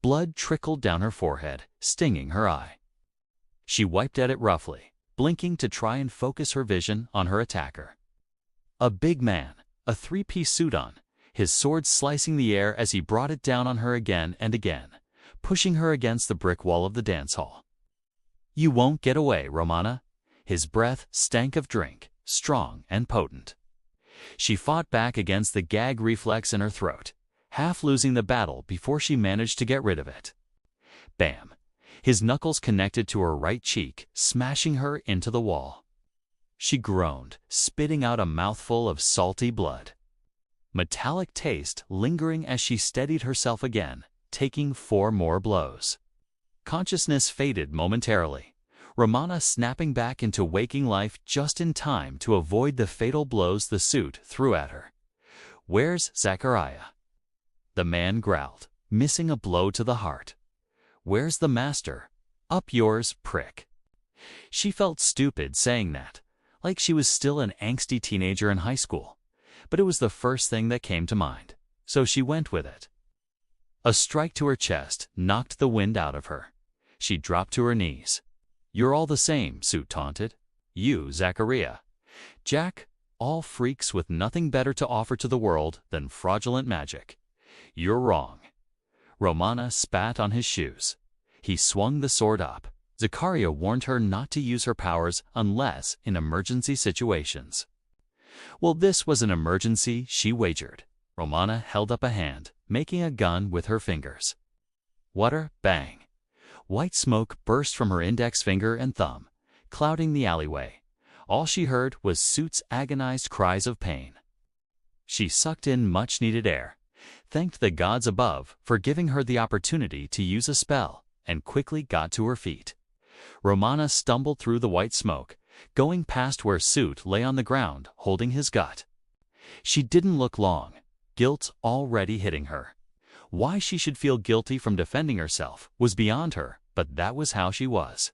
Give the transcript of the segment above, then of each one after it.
Blood trickled down her forehead, stinging her eye. She wiped at it roughly, blinking to try and focus her vision on her attacker. A big man, a three-piece suit on, his sword slicing the air as he brought it down on her again and again, pushing her against the brick wall of the dance hall. "You won't get away, Romana." His breath stank of drink, strong and potent. She fought back against the gag reflex in her throat, half losing the battle before she managed to get rid of it. Bam! His knuckles connected to her right cheek, smashing her into the wall. She groaned, spitting out a mouthful of salty blood. Metallic taste lingering as she steadied herself again, taking 4 more blows. Consciousness faded momentarily, Romana snapping back into waking life just in time to avoid the fatal blows the suit threw at her. "Where's Zacharia?" The man growled, missing a blow to the heart. "Where's the master?" "Up yours, prick." She felt stupid saying that, like she was still an angsty teenager in high school. But it was the first thing that came to mind, so she went with it. A strike to her chest knocked the wind out of her. She dropped to her knees. "You're all the same," Suit taunted. "You, Zacharia. Jack, all freaks with nothing better to offer to the world than fraudulent magic. You're wrong." Romana spat on his shoes. He swung the sword up. Zacharia warned her not to use her powers unless in emergency situations. Well, this was an emergency, she wagered. Romana held up a hand, making a gun with her fingers. Water, bang. White smoke burst from her index finger and thumb, clouding the alleyway. All she heard was Suit's agonized cries of pain. She sucked in much-needed air, thanked the gods above for giving her the opportunity to use a spell, and quickly got to her feet. Romana stumbled through the white smoke, going past where Suit lay on the ground holding his gut. She didn't look long, guilt already hitting her. Why she should feel guilty from defending herself was beyond her, but that was how she was.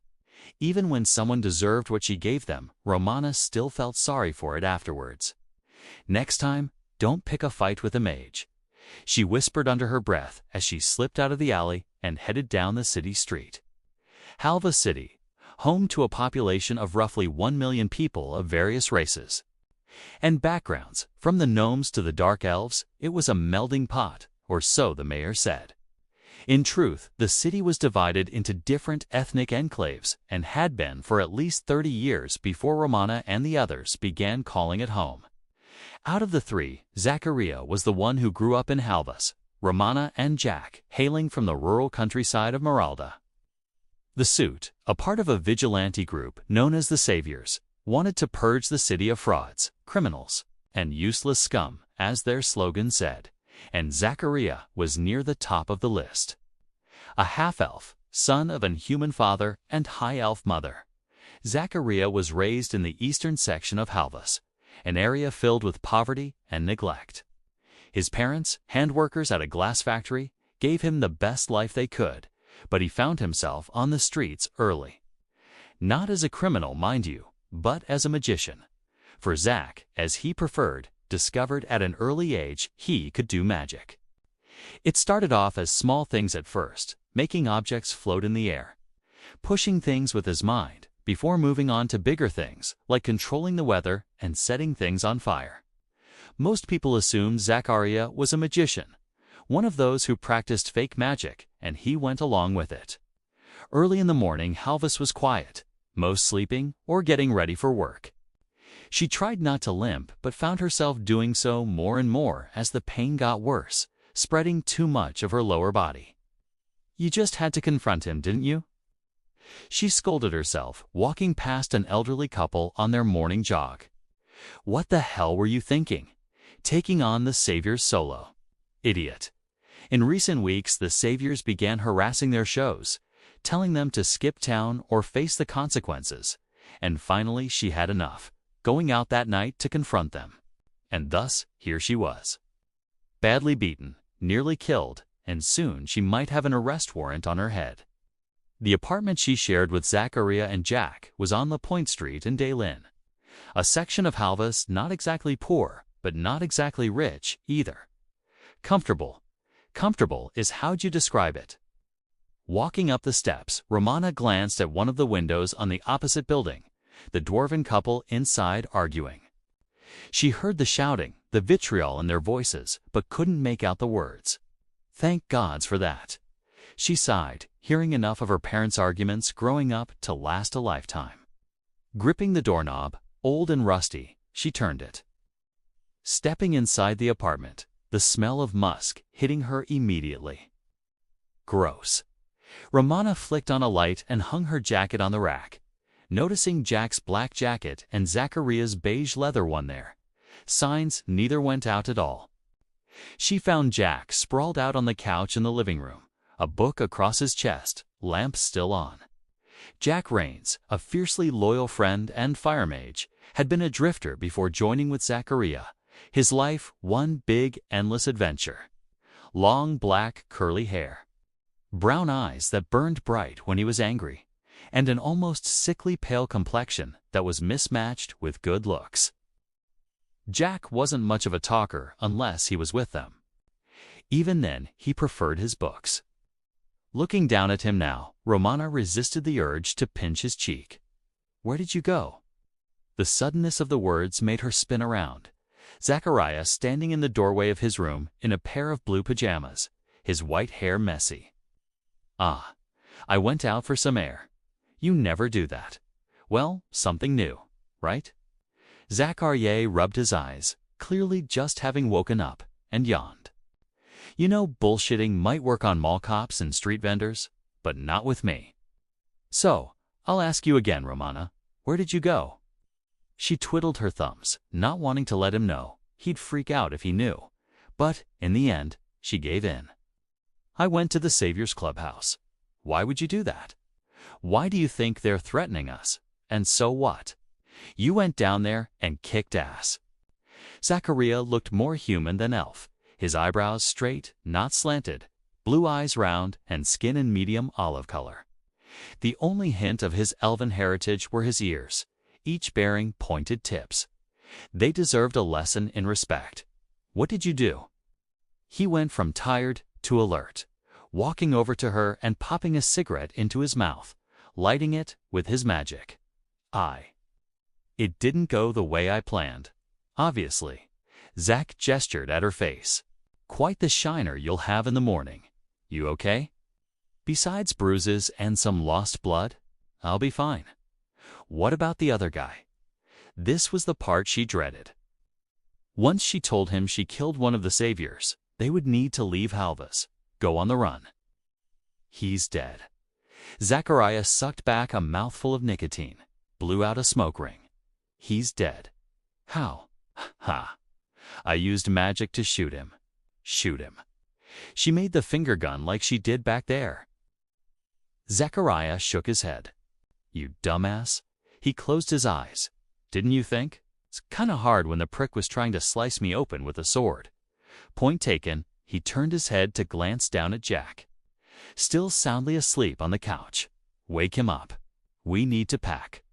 Even when someone deserved what she gave them, Romana still felt sorry for it afterwards. "Next time, don't pick a fight with a mage," she whispered under her breath as she slipped out of the alley and headed down the city street. Halvaz City, home to a population of roughly 1 million people of various races and backgrounds, from the gnomes to the dark elves, it was a melding pot, or so the mayor said. In truth, the city was divided into different ethnic enclaves and had been for at least 30 years before Romana and the others began calling it home. Out of the 3, Zacharia was the one who grew up in Halvaz, Romana and Jack hailing from the rural countryside of Meralda. The Suit, a part of a vigilante group known as the Saviors, wanted to purge the city of frauds, criminals, and useless scum, as their slogan said, and Zacharia was near the top of the list. A half-elf, son of an human father and high-elf mother, Zacharia was raised in the eastern section of Halvaz, an area filled with poverty and neglect. His parents, handworkers at a glass factory, gave him the best life they could, but he found himself on the streets early. Not as a criminal, mind you, but as a magician. For Zach, as he preferred, discovered at an early age he could do magic. It started off as small things at first, making objects float in the air, pushing things with his mind, before moving on to bigger things, like controlling the weather and setting things on fire. Most people assumed Zacharia was a magician, one of those who practiced fake magic, and he went along with it. Early in the morning, Halvaz was quiet, most sleeping or getting ready for work. She tried not to limp, but found herself doing so more and more as the pain got worse, spreading too much of her lower body. "You just had to confront him, didn't you?" She scolded herself, walking past an elderly couple on their morning jog. "What the hell were you thinking? Taking on the Saviors solo? Idiot." In recent weeks, the Saviors began harassing their shows, telling them to skip town or face the consequences, and finally she had enough, going out that night to confront them. And thus, here she was. Badly beaten, nearly killed, and soon she might have an arrest warrant on her head. The apartment she shared with Zacharia and Jack was on La Pointe Street in Daylin, a section of Halvaz not exactly poor, but not exactly rich either. Comfortable. Comfortable is how'd you describe it? Walking up the steps, Romana glanced at one of the windows on the opposite building, the dwarven couple inside arguing. She heard the shouting, the vitriol in their voices, but couldn't make out the words. Thank gods for that. She sighed, hearing enough of her parents' arguments growing up to last a lifetime. Gripping the doorknob, old and rusty, she turned it. Stepping inside the apartment, the smell of musk hitting her immediately. Gross. Romana flicked on a light and hung her jacket on the rack. Noticing Jack's black jacket and Zacharia's beige leather one there. Signs neither went out at all. She found Jack sprawled out on the couch in the living room, a book across his chest, lamp still on. Jack Rains, a fiercely loyal friend and fire mage, had been a drifter before joining with Zacharia, his life one big, endless adventure. Long, black, curly hair. Brown eyes that burned bright when he was angry, and an almost sickly pale complexion that was mismatched with good looks. Jack wasn't much of a talker unless he was with them. Even then, he preferred his books. Looking down at him now, Romana resisted the urge to pinch his cheek. Where did you go? The suddenness of the words made her spin around. Zacharia standing in the doorway of his room in a pair of blue pajamas, his white hair messy. Ah, I went out for some air. You never do that. Well, something new, right? Zacharia rubbed his eyes, clearly just having woken up, and yawned. You know, bullshitting might work on mall cops and street vendors, but not with me. So, I'll ask you again, Romana, where did you go? She twiddled her thumbs, not wanting to let him know. He'd freak out if he knew. But, in the end, she gave in. I went to the Savior's Clubhouse. Why would you do that? Why do you think they're threatening us? And so what? You went down there and kicked ass. Zacharia looked more human than elf, his eyebrows straight, not slanted, blue eyes round, and skin in medium olive color. The only hint of his elven heritage were his ears, each bearing pointed tips. They deserved a lesson in respect. What did you do? He went from tired to alert, walking over to her and popping a cigarette into his mouth, lighting it with his magic. It didn't go the way I planned. Obviously. Zach gestured at her face. Quite the shiner you'll have in the morning. You okay? Besides bruises and some lost blood, I'll be fine. What about the other guy? This was the part she dreaded. Once she told him she killed one of the saviors, they would need to leave Halvaz, go on the run. He's dead. Zacharia sucked back a mouthful of nicotine, blew out a smoke ring. He's dead. How? Ha. I used magic to shoot him. Shoot him. She made the finger gun like she did back there. Zacharia shook his head. You dumbass. He closed his eyes. Didn't you think? It's kinda hard when the prick was trying to slice me open with a sword. Point taken, he turned his head to glance down at Jack. Still soundly asleep on the couch. Wake him up. We need to pack.